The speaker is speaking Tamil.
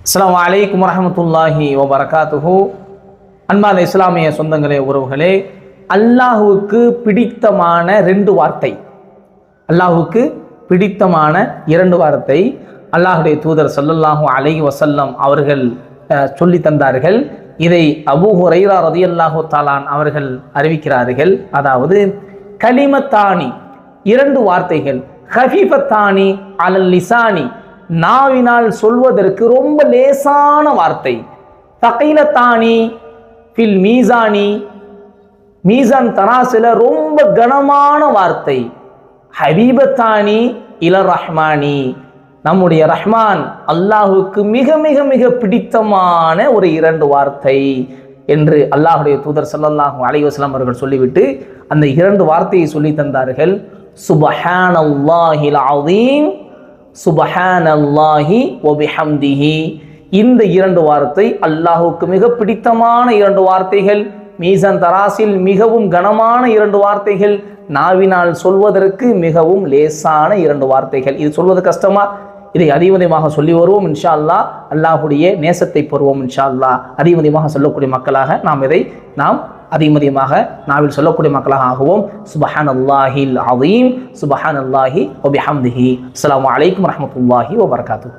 அஸ்ஸலாமு அலைக்கும் வரஹ்மத்துல்லாஹி வபரகாத்துஹு. அன்பான இஸ்லாமிய சொந்தங்களே, உறவுகளே, அல்லாஹுவுக்கு பிடித்தமான அல்லாஹுவுக்கு பிடித்தமான இரண்டு வார்த்தை அல்லாஹுடைய தூதர் ஸல்லல்லாஹு அலைஹி வஸல்லம் அவர்கள் சொல்லி தந்தார்கள். இதை அபூ ஹுரைரா ரலியல்லாஹு தஆலா அவர்கள் அறிவிக்கிறார்கள். அதாவது கலிமத்தானி, இரண்டு வார்த்தைகள், ஹஃபீஃபத்தானி அலல் லிசானி, நாவினால் சொல்வதற்கு ரொம்ப லேசான வார்த்தை, தகீலத்தானி ஃபில் மீசானி, மீசான் தராசில ரொம்ப கனமான வார்த்தை, ஹபீபத்தானி இலர் ரஹ்மானி, நம்முடைய ரஹ்மான் அல்லாஹுக்கு மிக மிக மிக பிடித்தமான ஒரு இரண்டு வார்த்தை என்று அல்லாஹுடைய தூதர் ஸல்லல்லாஹு அலைஹி வஸல்லம் அவர்கள் சொல்லிவிட்டு அந்த இரண்டு வார்த்தையை சொல்லி தந்தார்கள். சுப்ஹானல்லாஹில் அஸீம், சுப்ஹானல்லாஹி வ பிஹம்திஹி. இந்த இரண்டு வார்த்தை அல்லாஹுக்கு மிக பிடித்தமான இரண்டு வார்த்தைகள், மீசான் தராசில் மிகவும் கனமான இரண்டு வார்த்தைகள், நாவினால் சொல்வதற்கு மிகவும் லேசான இரண்டு வார்த்தைகள். இது சொல்வது கஷ்டமா? இதை அதிகமாக சொல்லி வருவோம் இன்ஷா அல்லாஹ். அல்லாஹுடைய நேசத்தை பெறுவோம் இன்ஷா அல்லாஹ். அதிகமாக சொல்லக்கூடிய மக்களாக நாம் அதிகமாக நாவில் சொல்லக்கூடிய மக்களாக ஆகுவோம். சுப்ஹானல்லாஹில் அஸீம், சுப்ஹானல்லாஹி வ பிஹம்திஹி. அஸ்ஸலாமு அலைக்கும் வரஹ்மத்துல்லாஹி வபரகாத்துஹு.